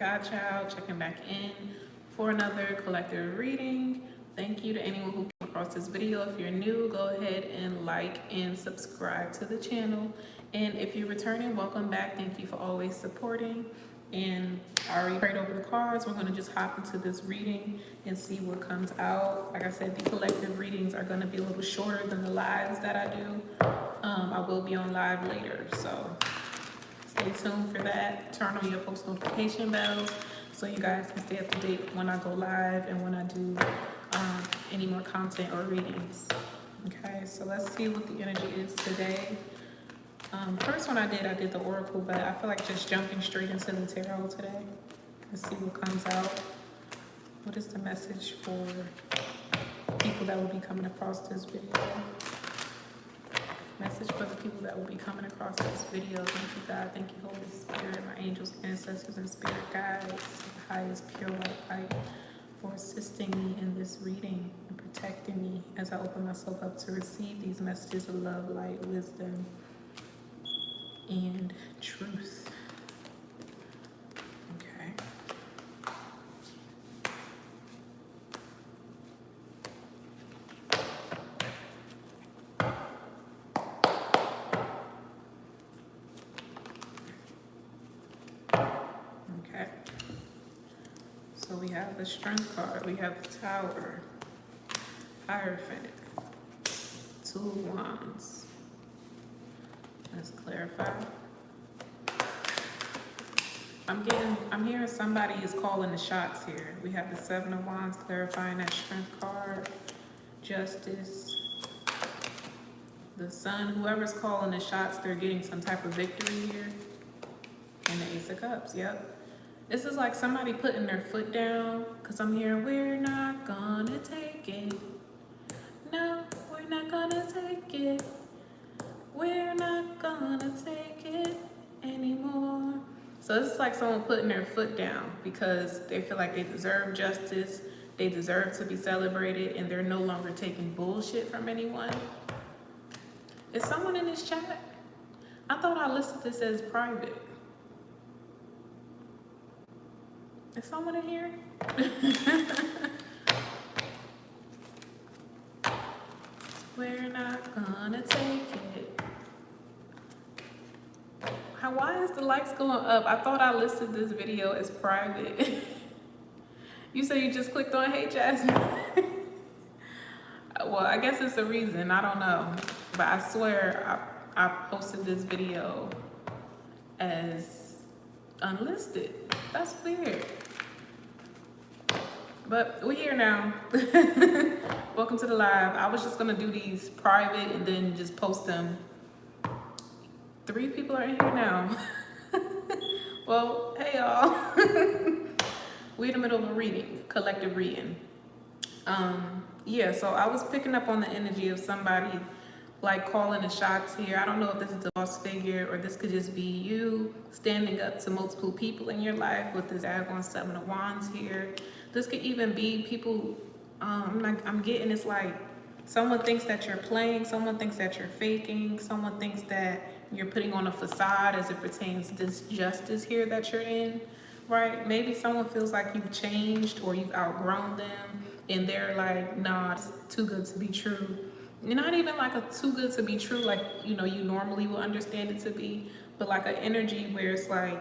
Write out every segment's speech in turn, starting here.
Godchild checking back in for another collective reading. Thank you to anyone who came across this video. If you're new, go ahead and like and subscribe to the channel. And if you're returning, welcome back. Thank you for always supporting. And I already prayed over the cards. We're going to just hop into this reading and see what comes out. Like I said, the collective readings are going to be a little shorter than the lives that I do. I will be on live later, so stay tuned for that. Turn on your post notification bells so you guys can stay up to date when I go live and when I do any more content or readings. Okay, so let's see what the energy is today. First one I did the oracle, but I feel like just jumping straight into the tarot today. Let's see what comes out. What is the message for people that will be coming across this video? Message for the people that will be coming across this video. Thank you, God. Thank you, Holy Spirit, my angels, ancestors, and spirit guides, the highest pure white light, for assisting me in this reading and protecting me as I open myself up to receive these messages of love, light, wisdom, and truth. Okay. Okay. So we have the Strength card, we have the Tower, Hierophant, Two of Wands. Let's clarify. I'm hearing somebody is calling the shots here. We have the Seven of Wands clarifying that Strength card, Justice, the Sun. Whoever's calling the shots, they're getting some type of victory here. And the Ace of Cups, yep. This is like somebody putting their foot down, because I'm hearing, we're not gonna take it. No, we're not gonna take it. We're not gonna take it anymore. So it's like someone putting their foot down because they feel like they deserve justice, they deserve to be celebrated, and they're no longer taking bullshit from anyone. Is someone in this chat? I thought I listed this as private. Is someone in here? We're not gonna take it. Why is the likes going up? I thought I listed this video as private. You say you just clicked on Hey Jasmine. Well, I guess it's a reason. I don't know. But I swear I posted this video as unlisted. That's weird. But we're here now. Welcome to the live. I was just gonna do these private and then just post them. 3 people are in here now. Well, hey y'all. We're in the middle of a reading, collective reading. Yeah, so I was picking up on the energy of somebody like calling the shots here. I don't know if this is a boss figure or this could just be you standing up to multiple people in your life with this daggone Seven of Wands here. This could even be people, I'm getting it's like someone thinks that you're playing, someone thinks that you're faking, someone thinks that you're putting on a facade as it pertains to this justice here that you're in, right? Maybe someone feels like you've changed or you've outgrown them and they're like, nah, it's too good to be true. Not even like a too good to be true, like, you know, you normally will understand it to be, but like an energy where it's like,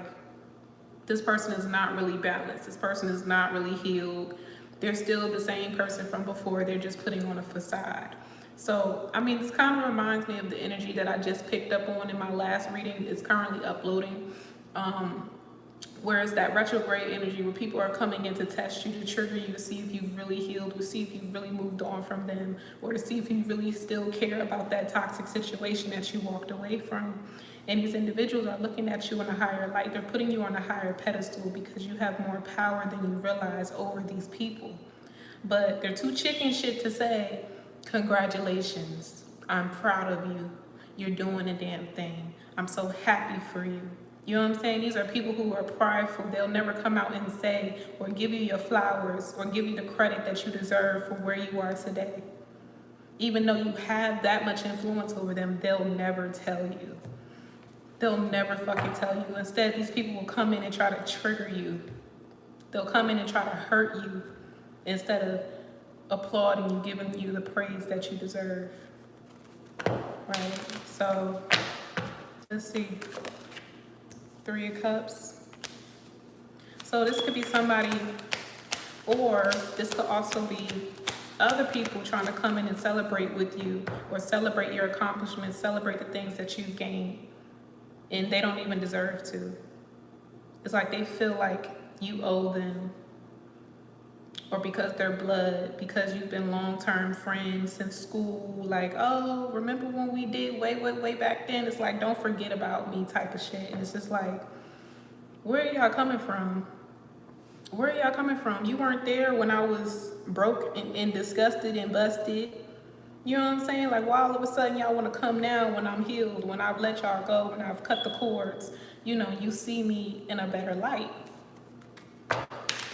this person is not really balanced. This person is not really healed. They're still the same person from before. They're just putting on a facade. So, I mean, this kind of reminds me of the energy that I just picked up on in my last reading. It's currently uploading. Whereas that retrograde energy where people are coming in to test you, to trigger you, to see if you've really healed, to see if you've really moved on from them, or to see if you really still care about that toxic situation that you walked away from. And these individuals are looking at you in a higher light. They're putting you on a higher pedestal because you have more power than you realize over these people. But they're too chicken shit to say, congratulations, I'm proud of you. You're doing a damn thing. I'm so happy for you. You know what I'm saying? These are people who are prideful. They'll never come out and say or give you your flowers or give you the credit that you deserve for where you are today. Even though you have that much influence over them, they'll never tell you. They'll never fucking tell you. Instead, these people will come in and try to trigger you They'll come in and try to hurt you instead of applauding you, giving you the praise that you deserve. Right? So, let's see. 3 of Cups. So this could be somebody, or this could also be other people trying to come in and celebrate with you, or celebrate your accomplishments, celebrate the things that you've gained, and they don't even deserve to. It's like they feel like you owe them, or because they're blood, because you've been long-term friends since school, like, oh, remember when we did way back then? It's like, don't forget about me type of shit. And it's just like, where are y'all coming from? Where are y'all coming from? You weren't there when I was broke and disgusted and busted. You know what I'm saying? Like, why all of a sudden y'all want to come now when I'm healed, when I've let y'all go, when I've cut the cords? You know, you see me in a better light.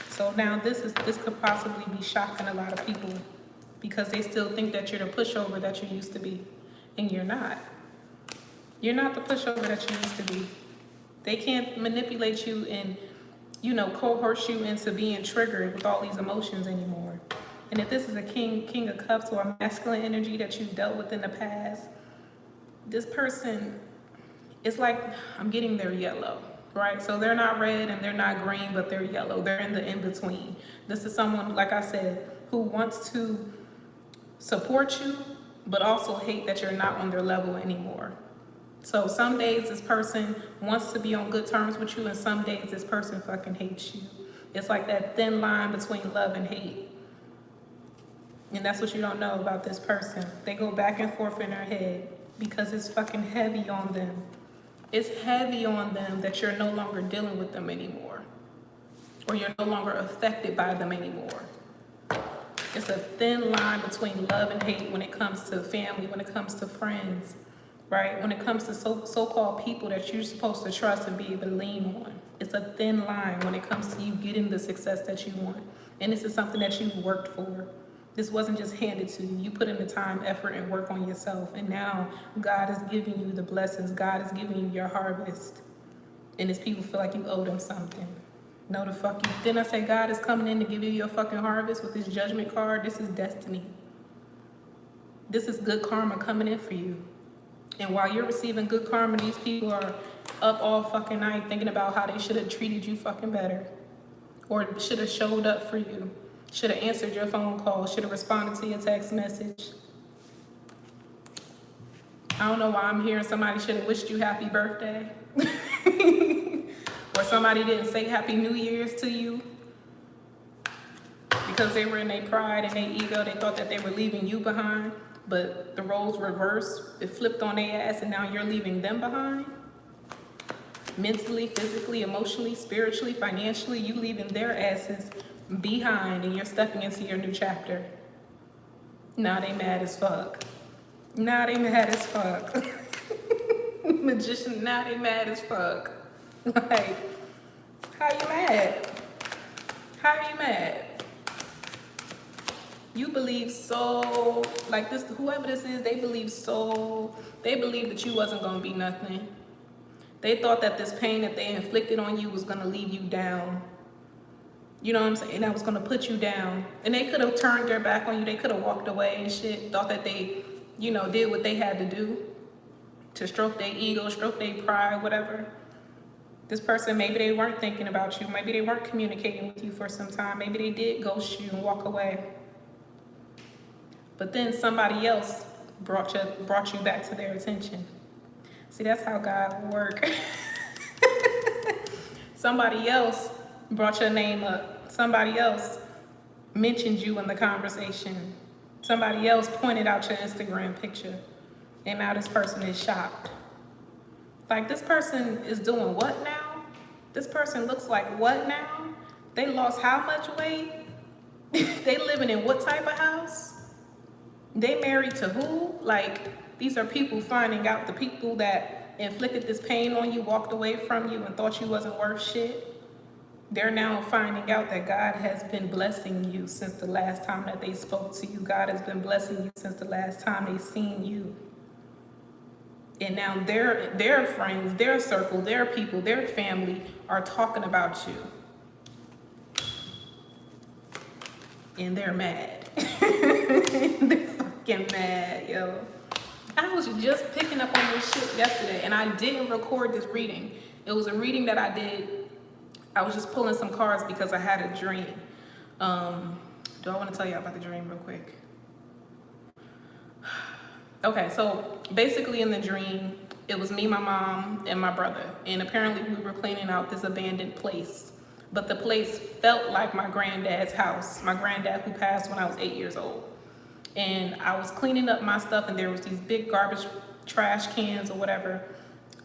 So now this could possibly be shocking a lot of people, because they still think that you're the pushover that you used to be, and you're not. You're not the pushover that you used to be. They can't manipulate you and, you know, coerce you into being triggered with all these emotions anymore. And if this is a king of cups or a masculine energy that you've dealt with in the past, this person, it's like I'm getting their yellow, right? So they're not red and they're not green, but they're yellow. They're in the in-between. This is someone, like I said, who wants to support you, but also hate that you're not on their level anymore. So some days this person wants to be on good terms with you, and some days this person fucking hates you. It's like that thin line between love and hate. And that's what you don't know about this person. They go back and forth in their head because it's fucking heavy on them. It's heavy on them that you're no longer dealing with them anymore, or you're no longer affected by them anymore. It's a thin line between love and hate when it comes to family, when it comes to friends. Right? When it comes to so-called people that you're supposed to trust and be able to lean on. It's a thin line when it comes to you getting the success that you want. And this is something that you've worked for. This wasn't just handed to you. You put in the time, effort, and work on yourself. And now God is giving you the blessings. God is giving you your harvest. And these people feel like you owe them something. No, the fuck you. Then I say God is coming in to give you your fucking harvest with this judgment card. This is destiny. This is good karma coming in for you. And while you're receiving good karma, these people are up all fucking night thinking about how they should have treated you fucking better, or should have showed up for you, should have answered your phone call, should have responded to your text message. I don't know why I'm hearing somebody should have wished you happy birthday. Or somebody didn't say happy New Year's to you because they were in their pride and their ego. They thought that they were leaving you behind. But the roles reversed, it flipped on their ass, and now you're leaving them behind. Mentally, physically, emotionally, spiritually, financially, you leaving their asses behind, and you're stepping into your new chapter. Now they mad as fuck. Now they mad as fuck. Magician, now they mad as fuck. Like, how you mad? How you mad? You believe so, like this, whoever this is, they believe that you wasn't gonna be nothing. They thought that this pain that they inflicted on you was gonna leave you down. You know what I'm saying? That was gonna put you down. And they could have turned their back on you. They could have walked away and shit, thought that they, you know, did what they had to do to stroke their ego, stroke their pride, whatever. This person, maybe they weren't thinking about you. Maybe they weren't communicating with you for some time. Maybe they did ghost you and walk away. But then somebody else brought you back to their attention. See, that's how God will work. Somebody else brought your name up. Somebody else mentioned you in the conversation. Somebody else pointed out your Instagram picture. And now this person is shocked. Like, this person is doing what now? This person looks like what now? They lost how much weight? They living in what type of house? They married to who? Like, these are people finding out, the people that inflicted this pain on you, walked away from you and thought you wasn't worth shit. They're now finding out that God has been blessing you since the last time that they spoke to you. God has been blessing you since the last time they seen you. And now their friends, their circle, their people, their family are talking about you. and they're mad. They're fucking mad, yo. I was just picking up on this shit yesterday, and I didn't record this reading. It was a reading that I did. I was just pulling some cards because I had a dream. Do I want to tell you about the dream real quick? Okay, so basically in the dream, it was me, my mom, and my brother. And apparently we were cleaning out this abandoned place. But the place felt like my granddad's house. My granddad, who passed when I was 8 years old. And I was cleaning up my stuff, and there was these big garbage trash cans or whatever.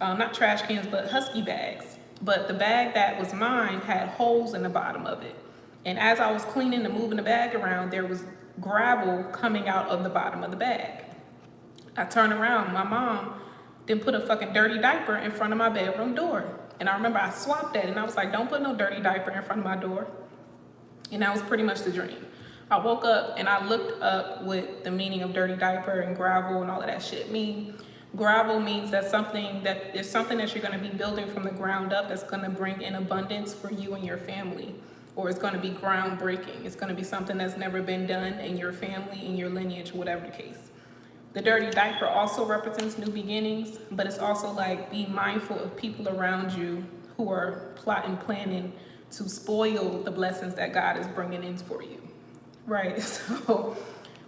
Not trash cans, but husky bags. But the bag that was mine had holes in the bottom of it. And as I was cleaning and moving the bag around, there was gravel coming out of the bottom of the bag. I turned around, my mom then put a fucking dirty diaper in front of my bedroom door. And I remember I swapped that, and I was like, don't put no dirty diaper in front of my door. And that was pretty much the dream. I woke up and I looked up what the meaning of dirty diaper and gravel and all of that shit mean. Gravel means that something that is something that you're going to be building from the ground up that's going to bring in abundance for you and your family. Or it's going to be groundbreaking. It's going to be something that's never been done in your family, in your lineage, whatever the case. The dirty diaper also represents new beginnings, but it's also like be mindful of people around you who are plotting, planning to spoil the blessings that God is bringing in for you, right? So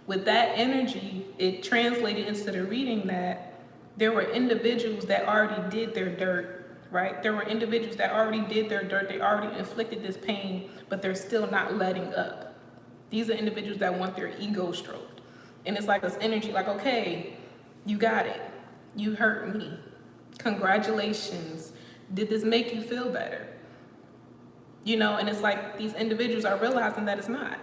with that energy, it translated into the reading that there were individuals that already did their dirt, right? There were individuals that already did their dirt. They already inflicted this pain, but they're still not letting up. These are individuals that want their ego stroked. And it's like this energy, like, okay, you got it. You hurt me. Congratulations. Did this make you feel better? You know, and it's like these individuals are realizing that it's not.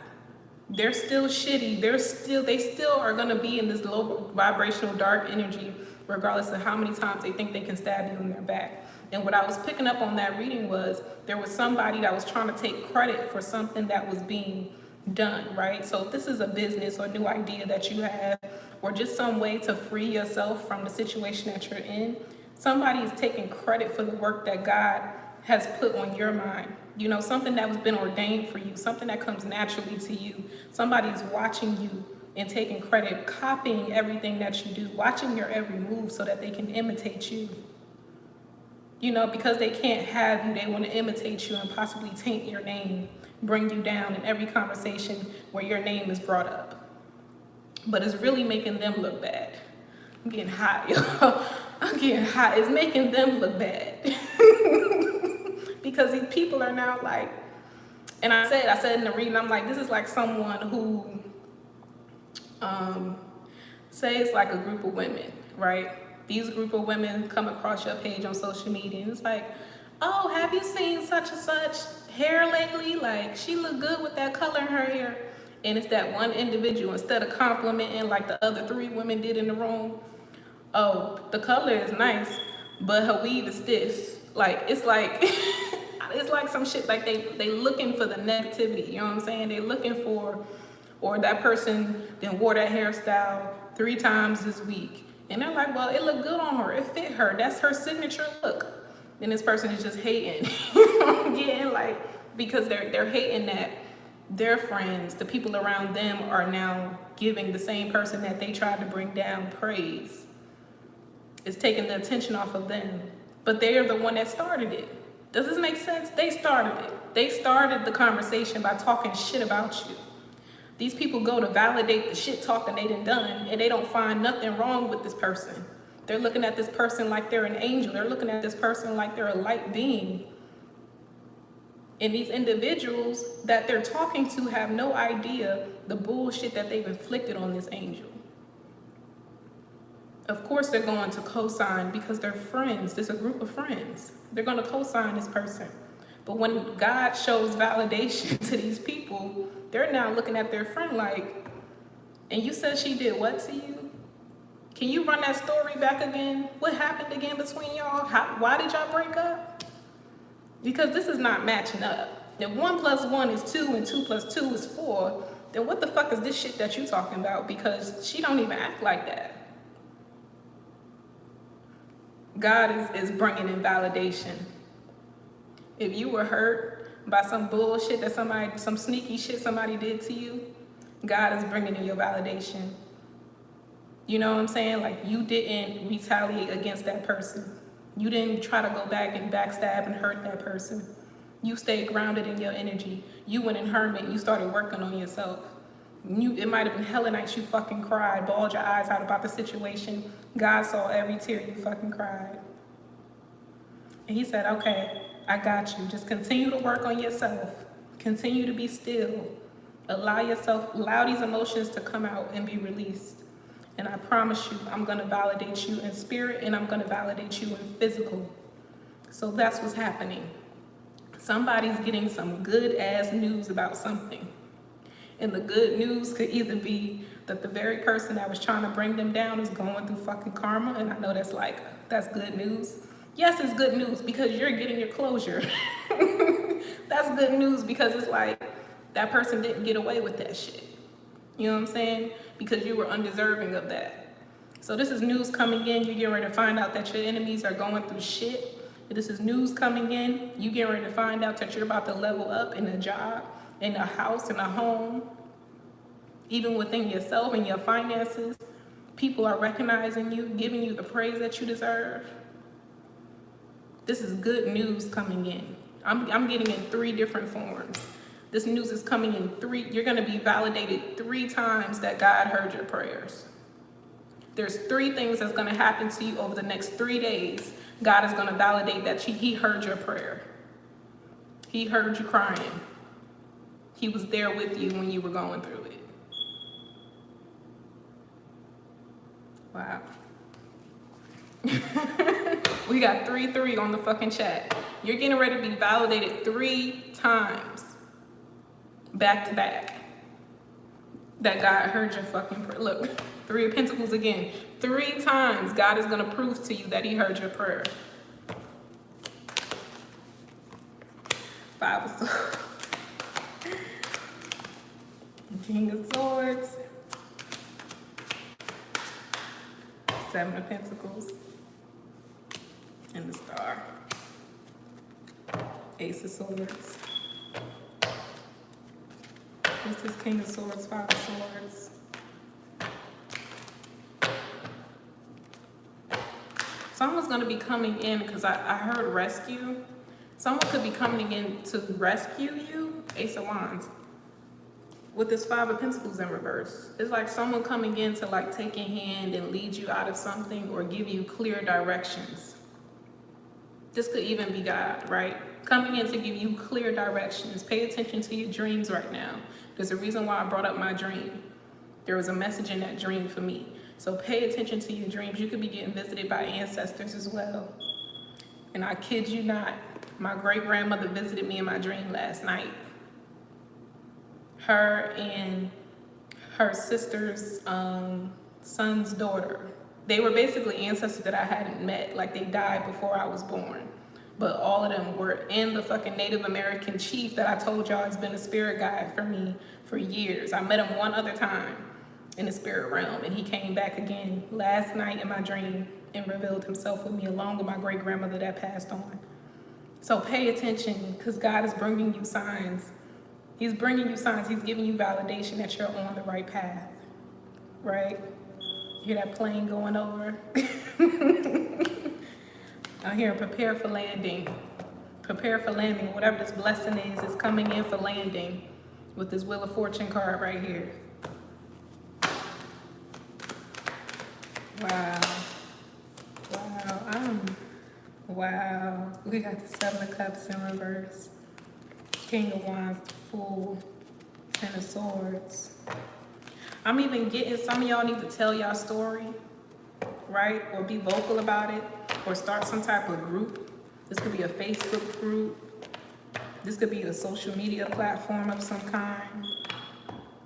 They're still shitty. They still are gonna be in this low vibrational dark energy, regardless of how many times they think they can stab you in their back. And what I was picking up on that reading was there was somebody that was trying to take credit for something that was being done, right? So if this is a business or new idea that you have, or just some way to free yourself from the situation that you're in, somebody is taking credit for the work that God has put on your mind. You know, something that has been ordained for you, something that comes naturally to you. Somebody's watching you and taking credit, copying everything that you do, watching your every move so that they can imitate you. You know, because they can't have you, they want to imitate you and possibly taint your name, bring you down in every conversation where your name is brought up. But it's really making them look bad. I'm getting hot, y'all. I'm getting hot. It's making them look bad. Because these people are now like, and I said in the reading, I'm like, this is like someone who, say it's like a group of women, right? These group of women come across your page on social media and it's like, oh, have you seen such and such hair lately? Like, she look good with that color in her hair. And it's that one individual, instead of complimenting like the other 3 women did in the room, oh, the color is nice, but her weave is stiff. Like, it's like, it's like some shit, like they looking for the negativity, you know what I'm saying? They looking for, or that person then wore that hairstyle 3 times this week. And they're like, well, it looked good on her, it fit her, that's her signature look. Then this person is just hating, getting like, because they're hating that their friends, the people around them are now giving the same person that they tried to bring down praise. It's taking the attention off of them. But they are the one that started it. Does this make sense? They started it. They started the conversation by talking shit about you. These people go to validate the shit talking they done, and they don't find nothing wrong with this person. They're looking at this person like they're an angel. They're looking at this person like they're a light being. And these individuals that they're talking to have no idea the bullshit that they've inflicted on this angel. Of course they're going to co-sign because they're friends. There's a group of friends. They're going to co-sign this person. But when God shows validation to these people, they're now looking at their friend like, and you said she did what to you? Can you run that story back again? What happened again between y'all? Why did y'all break up? Because this is not matching up. If 1 + 1 is 2 and 2 + 2 is 4, then what the fuck is this shit that you talking about? Because she don't even act like that. God is bringing in validation. If you were hurt, by some bullshit that some sneaky shit somebody did to you, God is bringing in your validation. You know what I'm saying? Like, you didn't retaliate against that person. You didn't try to go back and backstab and hurt that person. You stayed grounded in your energy. You went in hermit. You started working on yourself. It might have been hella nights you fucking cried, bawled your eyes out about the situation. God saw every tear you fucking cried. And he said, okay, I got you. Just continue to work on yourself. Continue to be still. Allow these emotions to come out and be released. And I promise you, I'm gonna validate you in spirit and I'm gonna validate you in physical. So that's what's happening. Somebody's getting some good ass news about something. And the good news could either be that the very person that was trying to bring them down is going through fucking karma. And I know that's good news. Yes, it's good news because you're getting your closure. That's good news because it's like that person didn't get away with that shit. You know what I'm saying? Because you were undeserving of that. So this is news coming in. You're getting ready to find out that your enemies are going through shit. This is news coming in. You getting ready to find out that you're about to level up in a job, in a house, in a home, even within yourself and your finances. People are recognizing you, giving you the praise that you deserve. This is good news coming in. I'm getting in 3 different forms. This news is coming in 3. You're going to be validated 3 times that God heard your prayers. There's 3 things that's going to happen to you over the next 3 days. God is going to validate that he heard your prayer. He heard you crying. He was there with you when you were going through it. Wow. We got 3 on the fucking chat. You're getting ready to be validated 3 times. Back to back. That God heard your fucking prayer. Look, 3 of Pentacles again. 3 times God is going to prove to you that he heard your prayer. 5 of Swords. King of Swords. 7 of Pentacles. And the Star. Ace of Swords. This is King of Swords, 5 of Swords. Someone's going to be coming in because I heard rescue. Someone could be coming in to rescue you. Ace of Wands. With this 5 of Pentacles in reverse. It's like someone coming in to like take your hand and lead you out of something or give you clear directions. This could even be God, right? Coming in to give you clear directions. Pay attention to your dreams right now. There's a reason why I brought up my dream. There was a message in that dream for me. So pay attention to your dreams. You could be getting visited by ancestors as well. And I kid you not, my great-grandmother visited me in my dream last night. Her and her sister's son's daughter. They were basically ancestors that I hadn't met. Like, they died before I was born. But all of them were in the fucking Native American chief that I told y'all has been a spirit guide for me for years. I met him one other time in the spirit realm, and he came back again last night in my dream and revealed himself with me along with my great-grandmother that passed on. So pay attention, because God is bringing you signs. He's bringing you signs. He's giving you validation that you're on the right path, right? Hear that plane going over? I'm hearing prepare for landing. Prepare for landing. Whatever this blessing is coming in for landing with this Wheel of Fortune card right here. Wow. Wow. Wow. We got the 7 of Cups in reverse. King of Wands, Fool, 10 of Swords. I'm even getting, some of y'all need to tell y'all story, right? Or be vocal about it, or start some type of group. This could be a Facebook group. This could be a social media platform of some kind.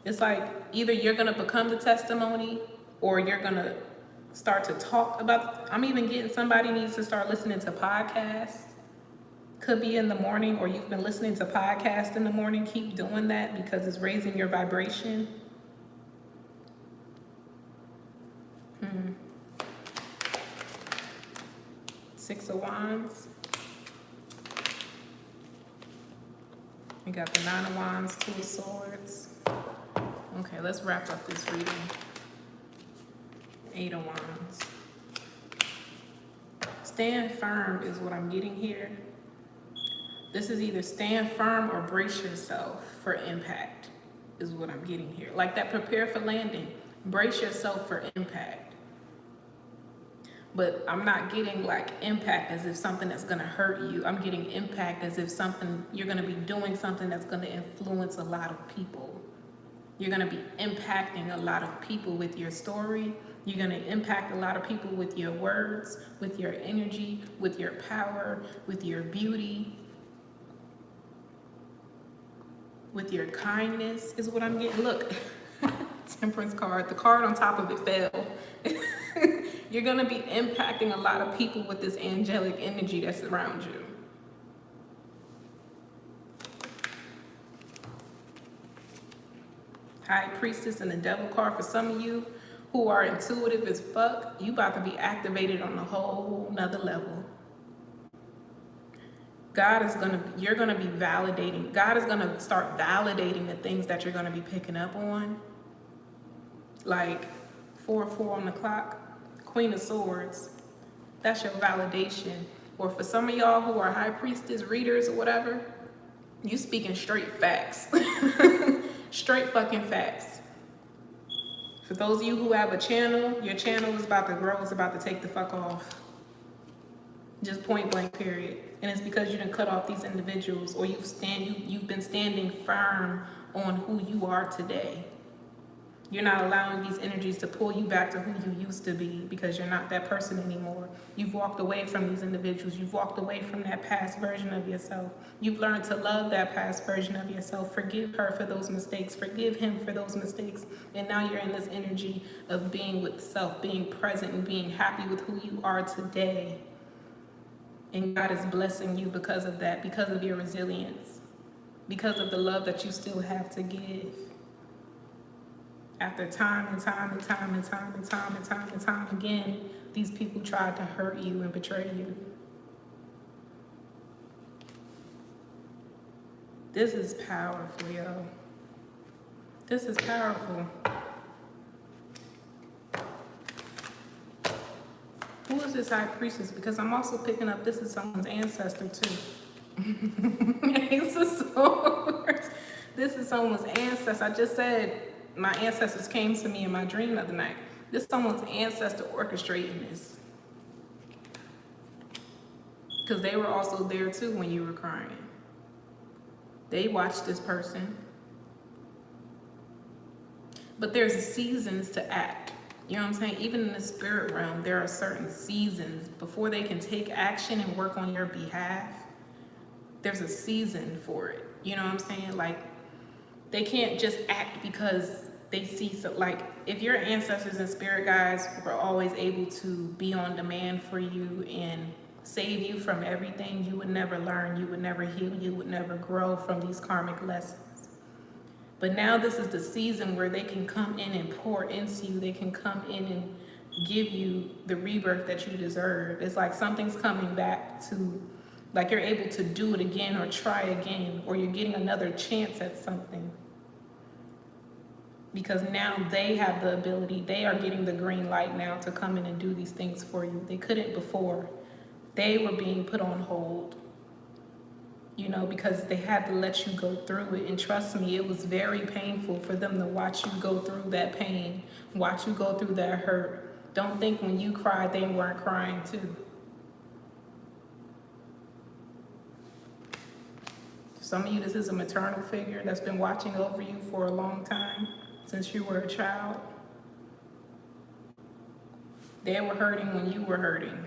It's like either you're gonna become the testimony or you're gonna start to talk about, I'm even getting somebody needs to start listening to podcasts. Could be in the morning, or you've been listening to podcasts in the morning. Keep doing that because it's raising your vibration. 6 of Wands. We got the Nine of Wands, Two of Swords. Okay, let's wrap up this reading. Eight of Wands. Stand firm is what I'm getting here. This is either stand firm or brace yourself for impact is what I'm getting here. Like that prepare for landing. Brace yourself for impact. But I'm not getting like impact as if something that's gonna hurt you. I'm getting impact as if something, you're gonna be doing something that's gonna influence a lot of people. You're gonna be impacting a lot of people with your story. You're gonna impact a lot of people with your words, with your energy, with your power, with your beauty, with your kindness is what I'm getting. Look, Temperance card, the card on top of it fell. You're gonna be impacting a lot of people with this angelic energy that's around you. High Priestess and the Devil card. For some of you who are intuitive as fuck, you about to be activated on a whole nother level. You're gonna be validating. God is gonna start validating the things that you're gonna be picking up on. Like 4-4 on the clock, Queen of Swords. That's your validation. Or for some of y'all who are High Priestess readers or whatever, you speaking straight facts. Straight fucking facts. For those of you who have a channel, your channel is about to grow, it's about to take the fuck off. Just point blank, period. And it's because you didn't cut off these individuals, or you've been standing firm on who you are today. You're not allowing these energies to pull you back to who you used to be, because you're not that person anymore. You've walked away from these individuals. You've walked away from that past version of yourself. You've learned to love that past version of yourself. Forgive her for those mistakes. Forgive him for those mistakes. And now you're in this energy of being with self, being present, and being happy with who you are today. And God is blessing you because of that, because of your resilience, because of the love that you still have to give. After time and time and time and time and time and time and time again, these people tried to hurt you and betray you. This is powerful, yo. This is powerful. Who is this High Priestess? Because I'm also picking up this is someone's ancestor too. Ace of Swords. This is someone's ancestor. I just said my ancestors came to me in my dream the other night. This is someone's ancestor orchestrating this. Because they were also there too when you were crying. They watched this person. But there's seasons to act. You know what I'm saying? Even in the spirit realm, there are certain seasons before they can take action and work on your behalf. There's a season for it. You know what I'm saying? Like, they can't just act because they see, so like, if your ancestors and spirit guides were always able to be on demand for you and save you from everything, you would never learn, you would never heal, you would never grow from these karmic lessons. But now this is the season where they can come in and pour into you. They can come in and give you the rebirth that you deserve. It's like something's coming back to, like you're able to do it again or try again, or you're getting another chance at something. Because now they have the ability, they are getting the green light now to come in and do these things for you. They couldn't before. They were being put on hold. You know, because they had to let you go through it. And trust me, it was very painful for them to watch you go through that pain, watch you go through that hurt. Don't think when you cried, they weren't crying too. For some of you, this is a maternal figure that's been watching over you for a long time, since you were a child. They were hurting when you were hurting.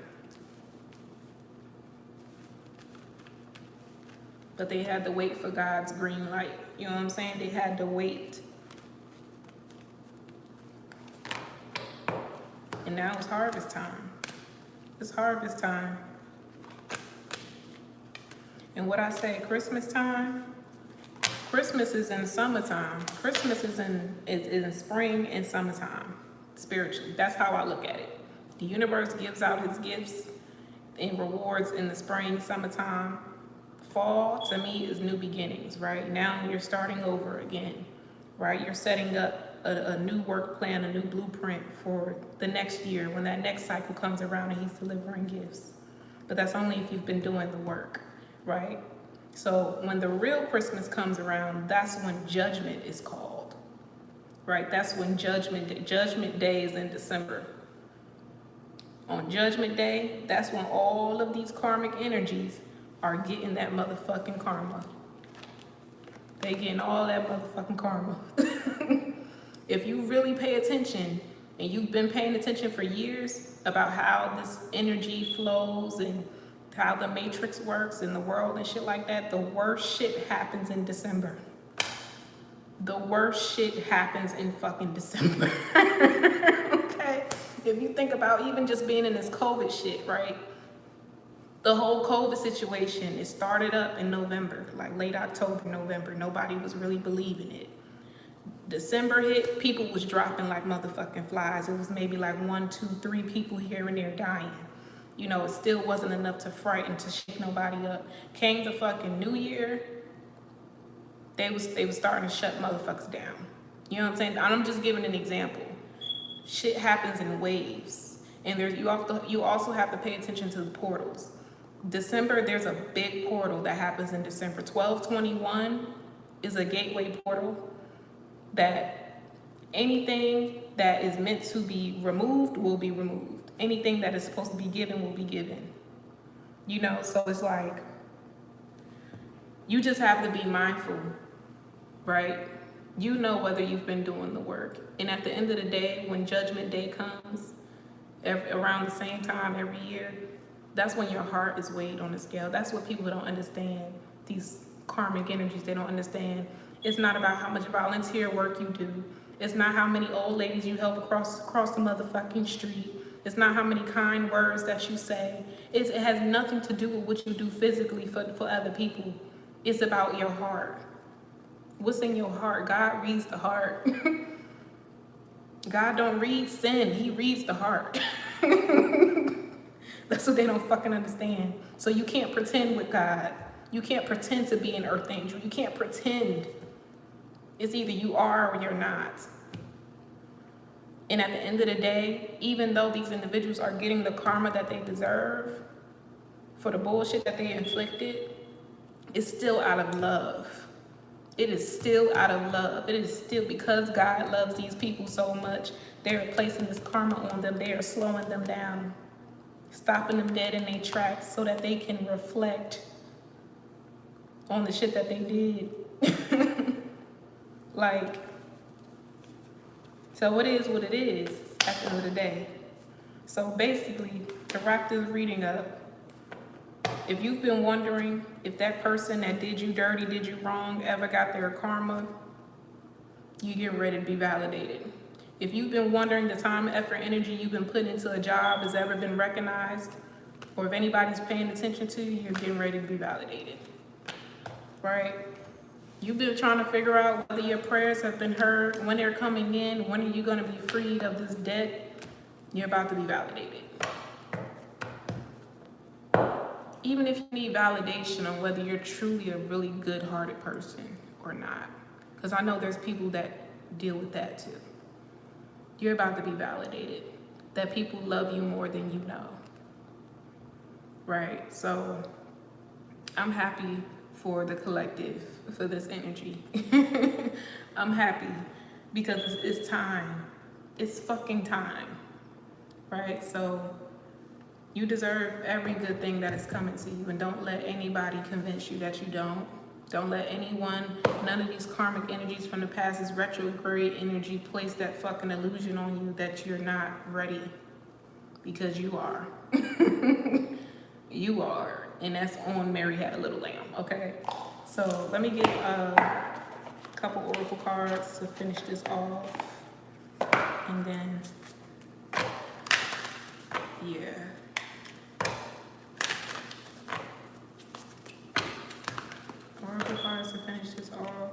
But they had to wait for God's green light. You know what I'm saying? They had to wait. And now it's harvest time. It's harvest time. And what I say, Christmas time? Christmas is in summertime. Christmas is in spring and summertime, spiritually. That's how I look at it. The universe gives out its gifts and rewards in the spring, summertime, fall to me is new beginnings, right? Now you're starting over again, right? You're setting up a new work plan, a new blueprint for the next year when that next cycle comes around and he's delivering gifts. But that's only if you've been doing the work, right? So when the real Christmas comes around, that's when judgment is called, right? That's when judgment day is in December. On Judgment Day, that's when all of these karmic energies are getting that motherfucking karma. They getting all that motherfucking karma. If you really pay attention, and you've been paying attention for years about how this energy flows and how the matrix works in the world and shit like that, the worst shit happens in December. The worst shit happens in fucking December. Okay? If you think about even just being in this COVID shit, right? The whole COVID situation, it started up in November, like late October, November. Nobody was really believing it. December hit, people was dropping like motherfucking flies. It was maybe like 1, 2, 3 people here and there dying. You know, it still wasn't enough to frighten, to shake nobody up. Came the fucking New Year, they was starting to shut motherfuckers down. You know what I'm saying? I'm just giving an example. Shit happens in waves. And you also have to pay attention to the portals. December, there's a big portal that happens in December. 12/21 is a gateway portal that anything that is meant to be removed will be removed. Anything that is supposed to be given will be given. You know, so it's like, you just have to be mindful, right? You know whether you've been doing the work. And at the end of the day, when Judgment Day comes, around the same time every year, that's when your heart is weighed on the scale. That's what people don't understand. These karmic energies, they don't understand. It's not about how much volunteer work you do. It's not how many old ladies you help across the motherfucking street. It's not how many kind words that you say. It has nothing to do with what you do physically for other people. It's about your heart. What's in your heart? God reads the heart. God don't read sin, he reads the heart. That's what they don't fucking understand. So you can't pretend with God. You can't pretend to be an earth angel. You can't pretend. It's either you are or you're not. And at the end of the day, even though these individuals are getting the karma that they deserve for the bullshit that they inflicted, it's still out of love. It is still out of love. It is still because God loves these people so much. They're placing this karma on them. They are slowing them down, stopping them dead in their tracks so that they can reflect on the shit that they did. Like, so it is what it is at the end of the day. So basically, to wrap this reading up, if you've been wondering if that person that did you dirty, did you wrong, ever got their karma, you get ready to be validated. If you've been wondering the time, effort, energy you've been putting into a job has ever been recognized, or if anybody's paying attention to you, you're getting ready to be validated, right? You've been trying to figure out whether your prayers have been heard, when they're coming in, when are you going to be freed of this debt? You're about to be validated. Even if you need validation on whether you're truly a really good-hearted person or not. Because I know there's people that deal with that too. You're about to be validated. That people love you more than you know. Right? So I'm happy for the collective, for this energy. I'm happy because it's time. It's fucking time. Right? So you deserve every good thing that is coming to you, and don't let anybody convince you that you don't. Don't let anyone, none of these karmic energies from the past, this retrograde energy, place that fucking illusion on you that you're not ready, because you are. You are, and that's on Mary Had a Little Lamb, okay? So let me get a couple oracle cards to finish this off, and then, yeah. Oracle cards to finish this off.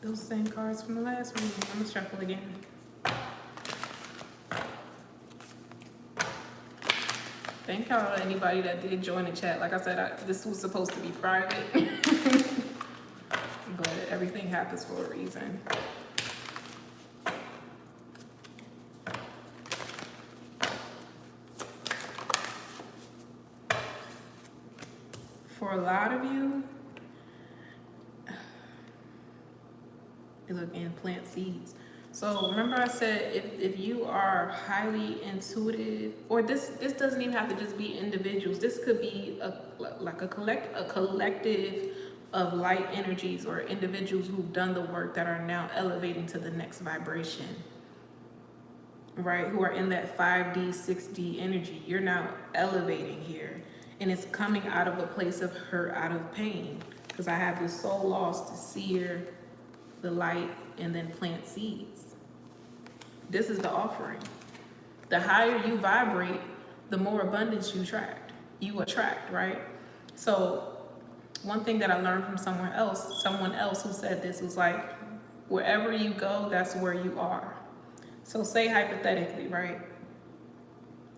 Those same cards from the last reading. I'm gonna shuffle again. Thank y'all to anybody that did join the chat. Like I said, this was supposed to be private, but everything happens for a reason. For a lot of you, look, and plant seeds. So remember I said if you are highly intuitive, or this doesn't even have to just be individuals. This could be a collective of light energies or individuals who've done the work that are now elevating to the next vibration, right? Who are in that 5D, 6D energy. You're now elevating here, and it's coming out of a place of hurt, out of pain, because I have the soul lost to seer the light and then plant seeds. This is the offering. The higher you vibrate, the more abundance you attract, right? So one thing that I learned from someone else who said this was like, wherever you go, that's where you are. So say hypothetically, right?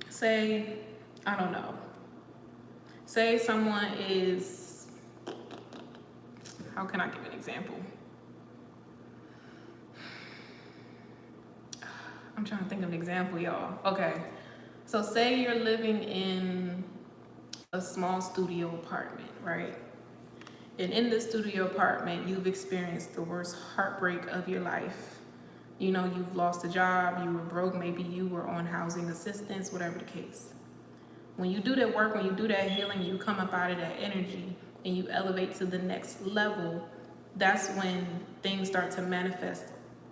Say, I don't know. Say someone is, how can I give an example? I'm trying to think of an example, y'all. Okay, so say you're living in a small studio apartment, right? And in this studio apartment, you've experienced the worst heartbreak of your life. You know, you've lost a job, you were broke, maybe you were on housing assistance, whatever the case. When you do that work, when you do that healing, you come up out of that energy and you elevate to the next level. That's when things start to manifest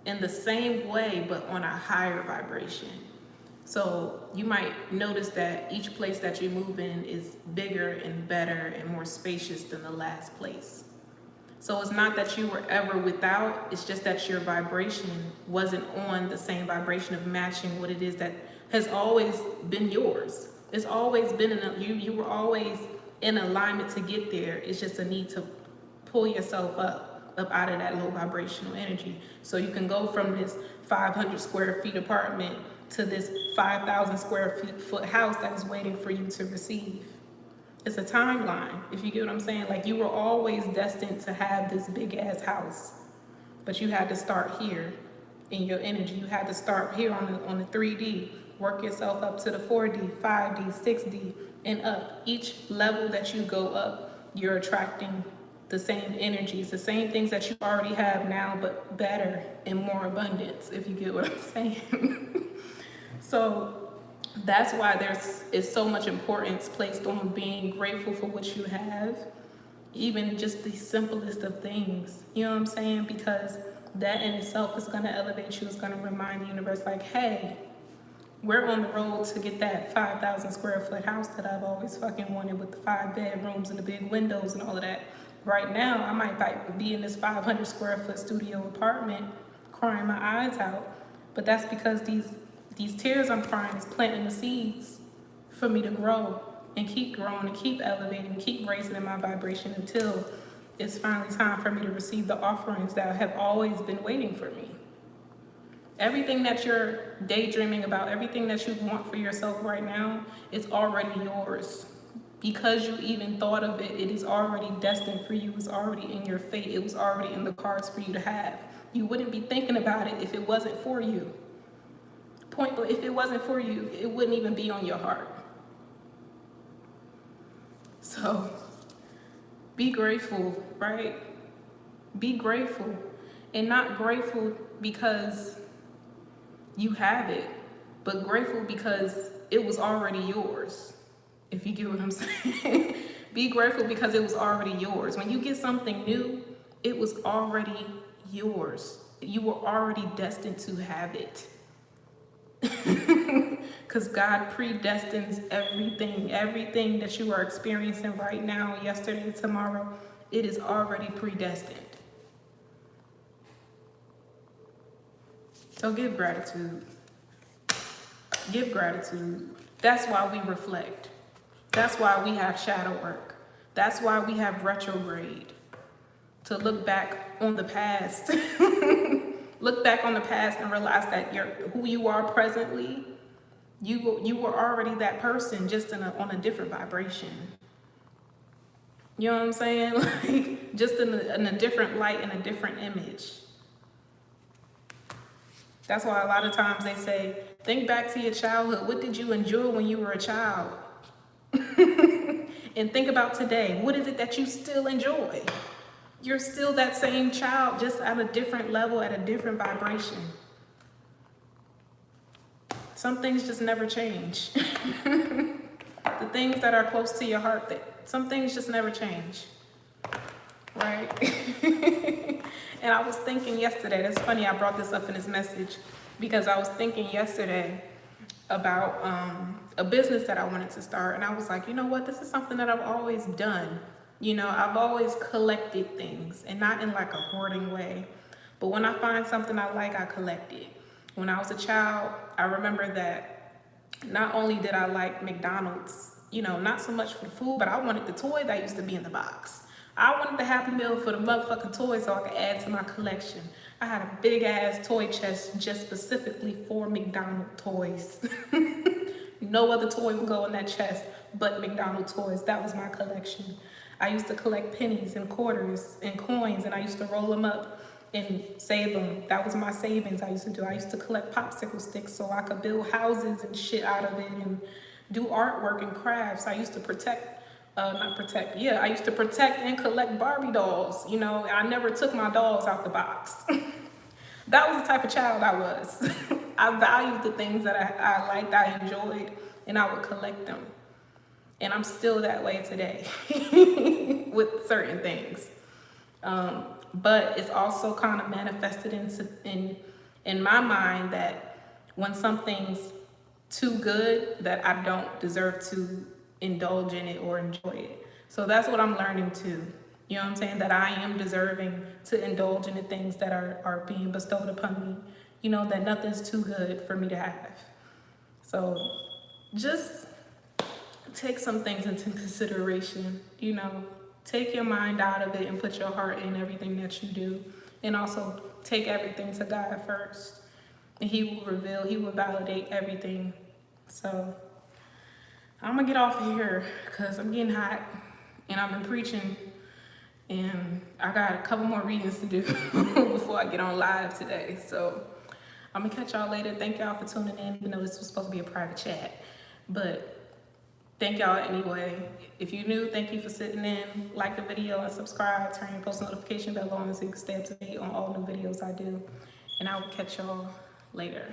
in the same way, but on a higher vibration. So you might notice that each place that you move in is bigger and better and more spacious than the last place. So it's not that you were ever without, it's just that your vibration wasn't on the same vibration of matching what it is that has always been yours. It's always been you were always in alignment to get there. It's just a need to pull yourself up out of that low vibrational energy. So you can go from this 500 square feet apartment to this 5,000 square foot house that's waiting for you to receive. It's a timeline, if you get what I'm saying. Like, you were always destined to have this big ass house, but you had to start here in your energy. You had to start here on the 3D, work yourself up to the 4D, 5D, 6D, and up. Each level that you go up, you're attracting the same energies, the same things that you already have now, but better and more abundance, if you get what I'm saying. So that's why is so much importance placed on being grateful for what you have, even just the simplest of things. You know what I'm saying? Because that in itself is going to elevate you. It's going to remind the universe, like, hey, we're on the road to get that 5,000 square foot house that I've always fucking wanted, with the 5 bedrooms and the big windows and all of that. Right now, I might be in this 500 square foot studio apartment crying my eyes out, but that's because these tears I'm crying is planting the seeds for me to grow and keep growing and keep elevating, keep raising in my vibration until it's finally time for me to receive the offerings that have always been waiting for me. Everything that you're daydreaming about, everything that you want for yourself right now, is already yours. Because you even thought of it, it is already destined for you. It's already in your fate. It was already in the cards for you to have. You wouldn't be thinking about it if it wasn't for you. If it wasn't for you, it wouldn't even be on your heart. So be grateful, right? Be grateful. And not grateful because you have it, but grateful because it was already yours. If you get what I'm saying. Be grateful because it was already yours. When you get something new, it was already yours. You were already destined to have it. Because God predestines everything that you are experiencing right now, yesterday, tomorrow, it is already predestined. So give gratitude. Give gratitude. That's why we reflect. That's why we have shadow work. That's why we have retrograde. To look back on the past. Look back on the past and realize that who you are presently You were already that person, just on a different vibration. You know what I'm saying? Like, just in a different light, in a different image. That's why a lot of times they say, think back to your childhood. What did you enjoy when you were a child? And think about today. What is it that you still enjoy? You're still that same child, just at a different level, at a different vibration. Some things just never change. The things that are close to your heart, some things just never change. Right? And I was thinking yesterday, that's funny I brought this up in this message, because I was thinking yesterday about a business that I wanted to start. And I was like, you know what? This is something that I've always done. You know, I've always collected things, and not in like a hoarding way. But when I find something I like, I collect it. When I was a child, I remember that not only did I like McDonald's, you know, not so much for the food, but I wanted the toy that used to be in the box. I wanted the Happy Meal for the motherfucking toy so I could add to my collection. I had a big ass toy chest just specifically for McDonald's toys. No other toy would go in that chest but McDonald's toys. That was my collection. I used to collect pennies and quarters and coins, and I used to roll them up and save them. That was my savings I used to do. I used to collect popsicle sticks so I could build houses and shit out of it and do artwork and crafts. I used to I used to protect and collect Barbie dolls. You know, I never took my dolls out the box. That was the type of child I was. I valued the things that I liked, I enjoyed, and I would collect them. And I'm still that way today with certain things. But it's also kind of manifested in my mind that when something's too good, that I don't deserve to indulge in it or enjoy it. So that's what I'm learning too. You know what I'm saying? That I am deserving to indulge in the things that are being bestowed upon me. You know, that nothing's too good for me to have. So just take some things into consideration. You know, take your mind out of it and put your heart in everything that you do. And also take everything to God first. And He will reveal, He will validate everything. So I'm gonna get off of here because I'm getting hot and I've been preaching and I got a couple more readings to do before I get on live today. So I'm gonna catch y'all later. Thank y'all for tuning in, even though this was supposed to be a private chat. But thank y'all anyway. If you're new, thank you for sitting in. Like the video and subscribe. Turn your post notification bell on so you can stay up to date on all new videos I do. And I will catch y'all later.